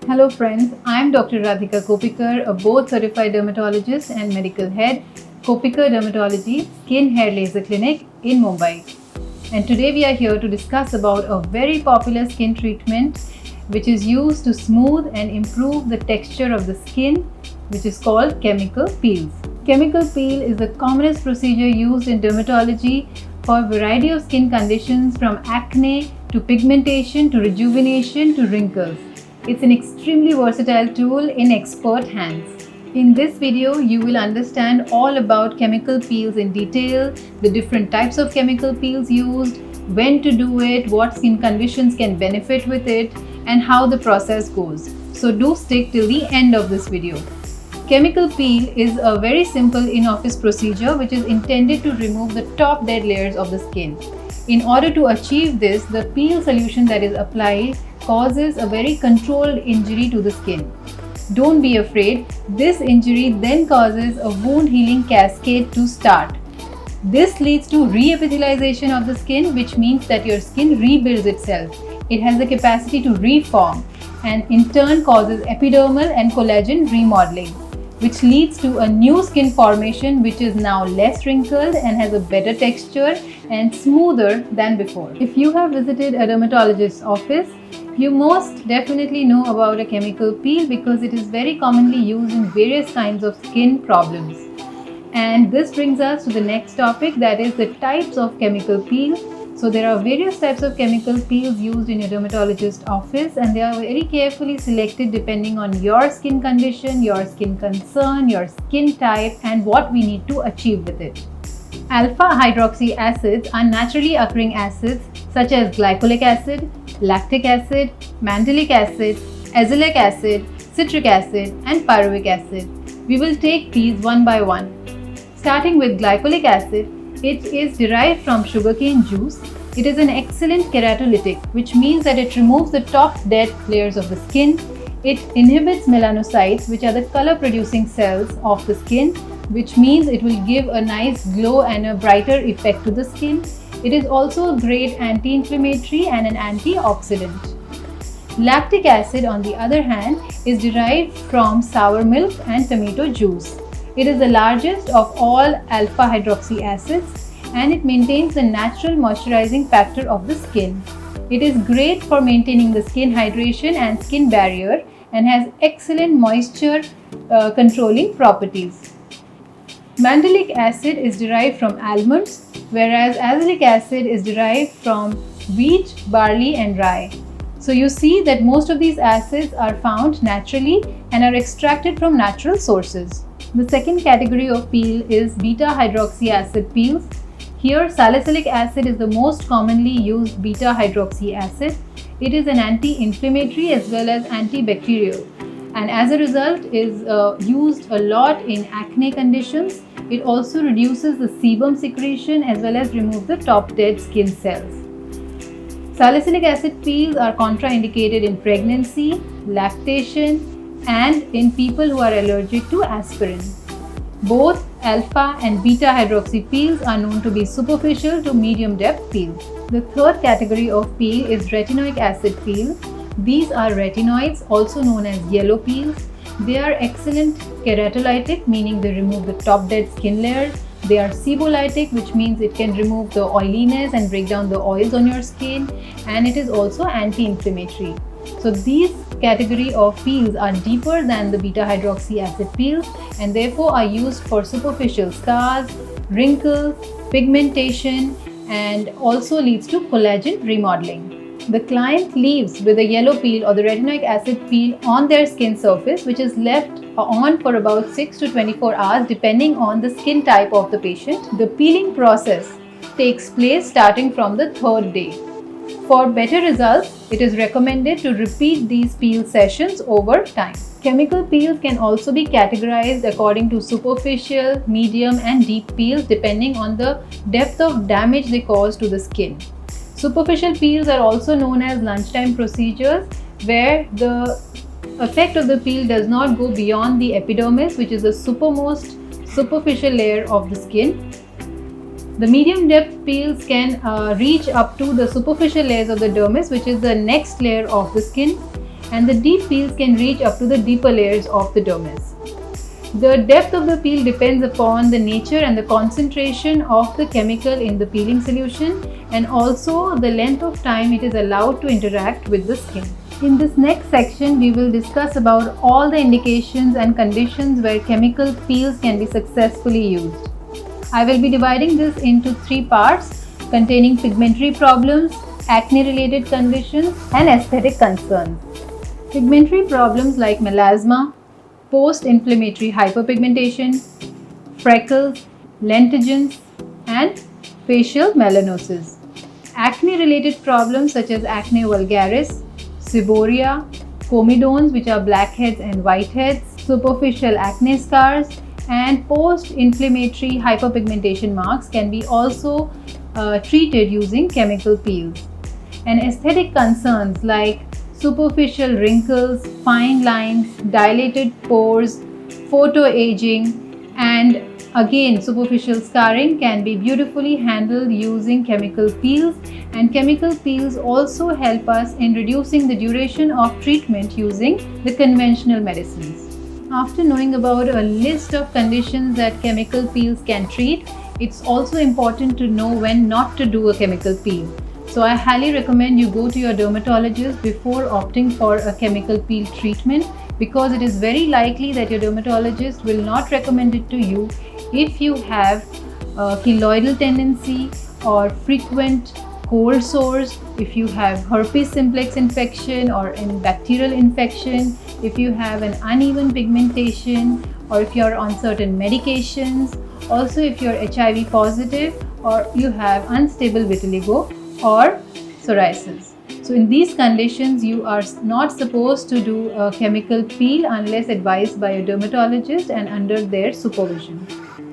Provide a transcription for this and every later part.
Hello friends, I am Dr. Radhika Kopikar, a board certified dermatologist and medical head, Kopikar Dermatology Skin Hair Laser Clinic in Mumbai. And today we are here to discuss about a very popular skin treatment which is used to smooth and improve the texture of the skin, which is called chemical peels. Chemical peel is the commonest procedure used in dermatology for a variety of skin conditions from acne to pigmentation to rejuvenation to wrinkles. It's an extremely versatile tool in expert hands. In this video, you will understand all about chemical peels in detail, the different types of chemical peels used, when to do it, what skin conditions can benefit with it, and how the process goes. So do stick till the end of this video. Chemical peel is a very simple in-office procedure which is intended to remove the top dead layers of the skin. In order to achieve this, the peel solution that is applied causes a very controlled injury to the skin. Don't be afraid, this injury then causes a wound healing cascade to start. This leads to reepithelialization of the skin, which means that your skin rebuilds itself. It has the capacity to reform and in turn causes epidermal and collagen remodeling, which leads to a new skin formation which is now less wrinkled and has a better texture and smoother than before. If you have visited a dermatologist's office, you most definitely know about a chemical peel because it is very commonly used in various kinds of skin problems. And this brings us to the next topic, that is the types of chemical peel. So there are various types of chemical peels used in your dermatologist's office, and they are very carefully selected depending on your skin condition, your skin concern, your skin type, and what we need to achieve with it. Alpha hydroxy acids are naturally occurring acids such as glycolic acid, lactic acid, mandelic acid, azelaic acid, citric acid, and pyruvic acid. We will take these one by one. Starting with glycolic acid, it is derived from sugarcane juice. It is an excellent keratolytic, which means that it removes the top dead layers of the skin. It inhibits melanocytes, which are the color producing cells of the skin, which means it will give a nice glow and a brighter effect to the skin. It is also a great anti-inflammatory and an antioxidant. Lactic acid, on the other hand, is derived from sour milk and tomato juice. It is the largest of all alpha hydroxy acids and it maintains the natural moisturizing factor of the skin. It is great for maintaining the skin hydration and skin barrier and has excellent moisture controlling properties. Mandelic acid is derived from almonds, whereas azelaic acid is derived from wheat, barley, and rye. So you see that most of these acids are found naturally and are extracted from natural sources. The second category of peel is beta hydroxy acid peels. Here, salicylic acid is the most commonly used beta hydroxy acid. It is an anti-inflammatory as well as antibacterial, and as a result is used a lot in acne conditions. It also reduces the sebum secretion as well as remove the top dead skin cells. Salicylic acid peels are contraindicated in pregnancy, lactation, and in people who are allergic to aspirin. Both alpha and beta hydroxy peels are known to be superficial to medium depth peels. The third category of peel is retinoic acid peel. These are retinoids, also known as yellow peels. They are excellent keratolytic, meaning they remove the top dead skin layers. They are sebolytic, which means it can remove the oiliness and break down the oils on your skin, and it is also anti-inflammatory. So these category of peels are deeper than the beta hydroxy acid peels and therefore are used for superficial scars, wrinkles, pigmentation, and also leads to collagen remodeling. The client leaves with a yellow peel or the retinoic acid peel on their skin surface, which is left on for about 6 to 24 hours depending on the skin type of the patient. The peeling process takes place starting from the third day. For better results, it is recommended to repeat these peel sessions over time. Chemical peels can also be categorized according to superficial, medium, and deep peels depending on the depth of damage they cause to the skin. Superficial peels are also known as lunchtime procedures, where the effect of the peel does not go beyond the epidermis, which is the supermost superficial layer of the skin. The medium depth peels can reach up to the superficial layers of the dermis, which is the next layer of the skin, and the deep peels can reach up to the deeper layers of the dermis. The depth of the peel depends upon the nature and the concentration of the chemical in the peeling solution, and also the length of time it is allowed to interact with the skin. In this next section, we will discuss about all the indications and conditions where chemical peels can be successfully used. I will be dividing this into 3 parts containing pigmentary problems, acne-related conditions, and aesthetic concerns. Pigmentary problems like melasma, post-inflammatory hyperpigmentation, freckles, lentigines, and facial melanosis. Acne-related problems such as acne vulgaris, seborrhea, comedones, which are blackheads and whiteheads, superficial acne scars, and post-inflammatory hyperpigmentation marks can be also treated using chemical peels. And aesthetic concerns like superficial wrinkles, fine lines, dilated pores, photoaging, and again superficial scarring can be beautifully handled using chemical peels, and chemical peels also help us in reducing the duration of treatment using the conventional medicines. After knowing about a list of conditions that chemical peels can treat, it's also important to know when not to do a chemical peel. So I highly recommend you go to your dermatologist before opting for a chemical peel treatment, because it is very likely that your dermatologist will not recommend it to you if you have a keloidal tendency or frequent cold sores, if you have herpes simplex infection or in bacterial infection, if you have an uneven pigmentation, or if you are on certain medications, also if you are HIV positive, or you have unstable vitiligo or psoriasis. So in these conditions, you are not supposed to do a chemical peel unless advised by a dermatologist and under their supervision.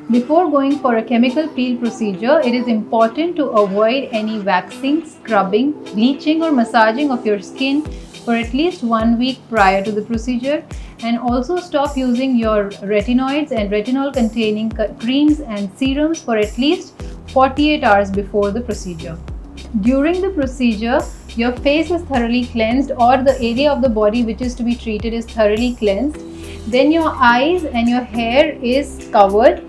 Before going for a chemical peel procedure, it is important to avoid any waxing, scrubbing, bleaching or massaging of your skin for at least 1 week prior to the procedure, and also stop using your retinoids and retinol containing creams and serums for at least 48 hours before the procedure. During the procedure, your face is thoroughly cleansed, or the area of the body which is to be treated is thoroughly cleansed. Then your eyes and your hair is covered,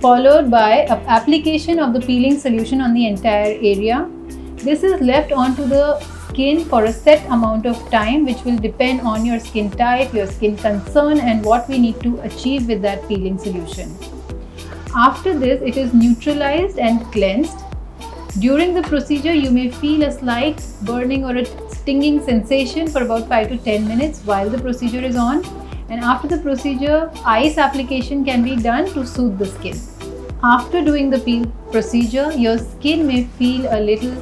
followed by application of the peeling solution on the entire area. This is left onto the skin for a set amount of time, which will depend on your skin type, your skin concern, and what we need to achieve with that peeling solution. After this, it is neutralized and cleansed. During the procedure, you may feel a slight burning or a stinging sensation for about 5 to 10 minutes while the procedure is on, and after the procedure, ice application can be done to soothe the skin. After doing the peel procedure, your skin may feel a little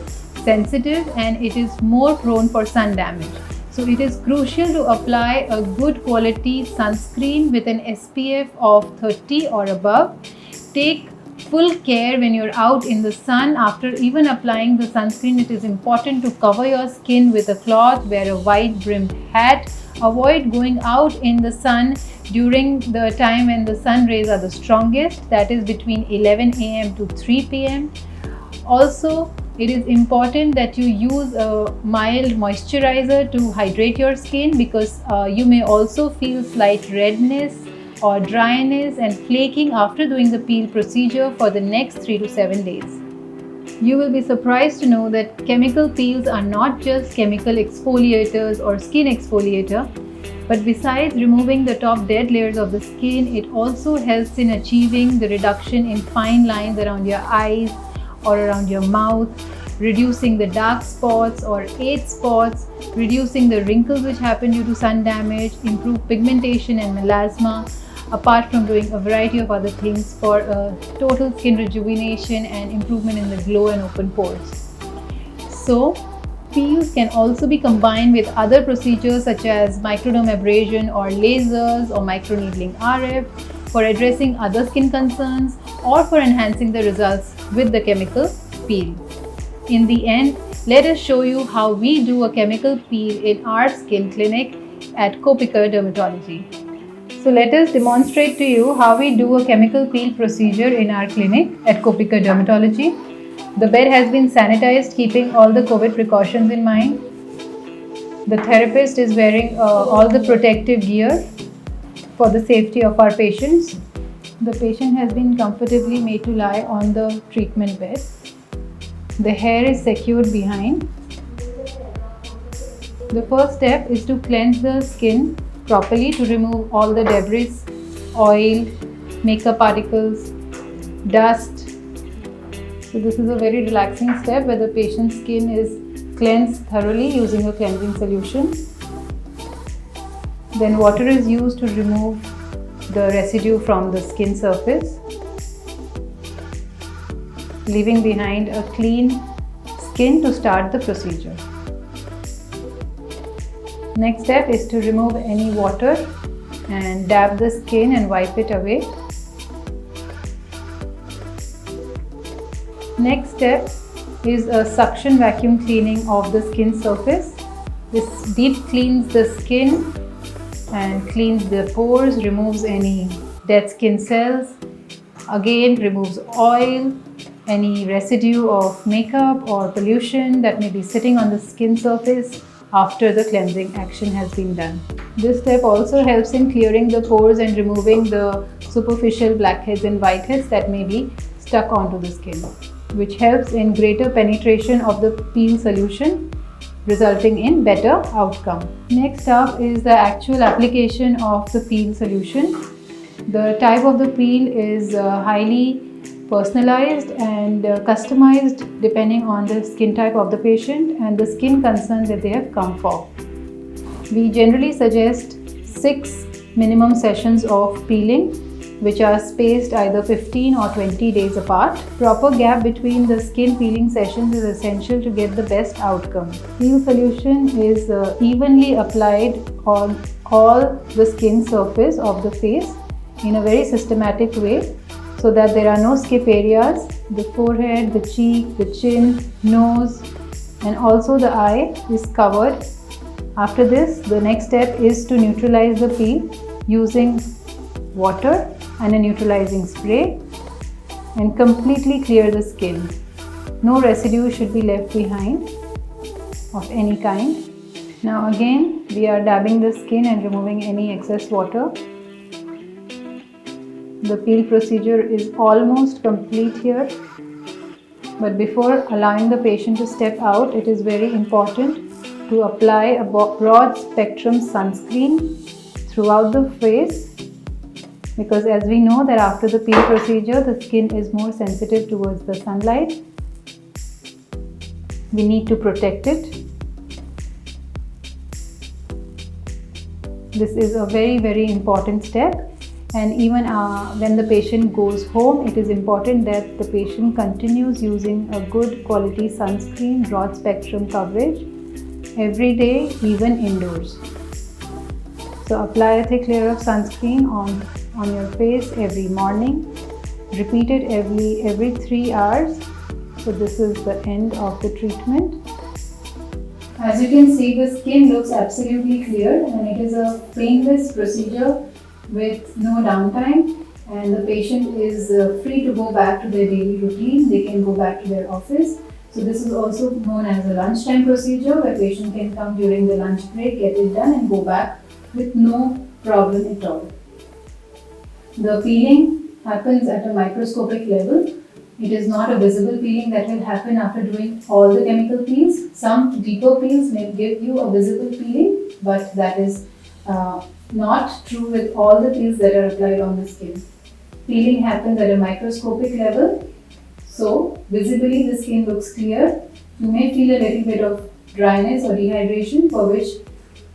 sensitive and it is more prone for sun damage. So it is crucial to apply a good quality sunscreen with an SPF of 30 or above. Take full care when you're out in the sun. After even applying the sunscreen, it is important to cover your skin with a cloth, wear a wide brimmed hat, avoid going out in the sun during the time when the sun rays are the strongest, that is between 11 a.m. to 3 p.m. Also, it is important that you use a mild moisturizer to hydrate your skin, because you may also feel slight redness or dryness and flaking after doing the peel procedure for the next 3 to 7 days. You will be surprised to know that chemical peels are not just chemical exfoliators or skin exfoliator, but besides removing the top dead layers of the skin, it also helps in achieving the reduction in fine lines around your eyes or around your mouth, reducing the dark spots or age spots, reducing the wrinkles which happen due to sun damage, improve pigmentation and melasma, apart from doing a variety of other things for a total skin rejuvenation and improvement in the glow and open pores. So, peels can also be combined with other procedures such as microdermabrasion or lasers or microneedling RF for addressing other skin concerns or for enhancing the results with the chemical peel. In the end, let us show you how we do a chemical peel in our skin clinic at Kopiker Dermatology. So let us demonstrate to you how we do a chemical peel procedure in our clinic at Kopiker Dermatology. The bed has been sanitized, keeping all the COVID precautions in mind. The therapist is wearing all the protective gear for the safety of our patients. The patient has been comfortably made to lie on the treatment bed. The hair is secured behind. The first step is to cleanse the skin properly to remove all the debris, oil, makeup particles, dust. So this is a very relaxing step where the patient's skin is cleansed thoroughly using a cleansing solution. Then water is used to remove the residue from the skin surface, leaving behind a clean skin to start the procedure. Next step is to remove any water and dab the skin and wipe it away. Next step is a suction vacuum cleaning of the skin surface. This deep cleans the skin and cleans the pores, removes any dead skin cells, again removes oil, any residue of makeup or pollution that may be sitting on the skin surface after the cleansing action has been done. This step also helps in clearing the pores and removing the superficial blackheads and whiteheads that may be stuck onto the skin, which helps in greater penetration of the peel solution, resulting in better outcome. Next up is the actual application of the peel solution. The type of the peel is highly personalized and customized depending on the skin type of the patient and the skin concern that they have come for. We generally suggest 6 minimum sessions of peeling, which are spaced either 15 or 20 days apart. Proper gap between the skin peeling sessions is essential to get the best outcome. Peel solution is evenly applied on all the skin surface of the face in a very systematic way so that there are no skip areas. The forehead, the cheek, the chin, nose, and also the eye is covered. After this, the next step is to neutralize the peel using water and a neutralizing spray and completely clear the skin. No residue should be left behind of any kind. Now again, we are dabbing the skin and removing any excess water. The peel procedure is almost complete here, but before allowing the patient to step out, it is very important to apply a broad spectrum sunscreen throughout the face, because as we know that after the peel procedure the skin is more sensitive towards the sunlight. We need to protect it. This is a very important step, and even when the patient goes home, it is important that the patient continues using a good quality sunscreen, broad spectrum coverage every day, even indoors. So apply a thick layer of sunscreen on your face every morning. Repeat it every 3 hours. So this is the end of the treatment. As you can see, the skin looks absolutely clear and it is a painless procedure with no downtime, and the patient is free to go back to their daily routine. They can go back to their office. So this is also known as a lunchtime procedure, where patient can come during the lunch break, get it done and go back with no problem at all. The peeling happens at a microscopic level. It is not a visible peeling that will happen after doing all the chemical peels. Some deeper peels may give you a visible peeling, but that is not true with all the peels that are applied on the skin. Peeling happens at a microscopic level, so visibly the skin looks clear. You may feel a little bit of dryness or dehydration, for which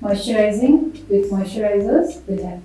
moisturizing with moisturizers will help.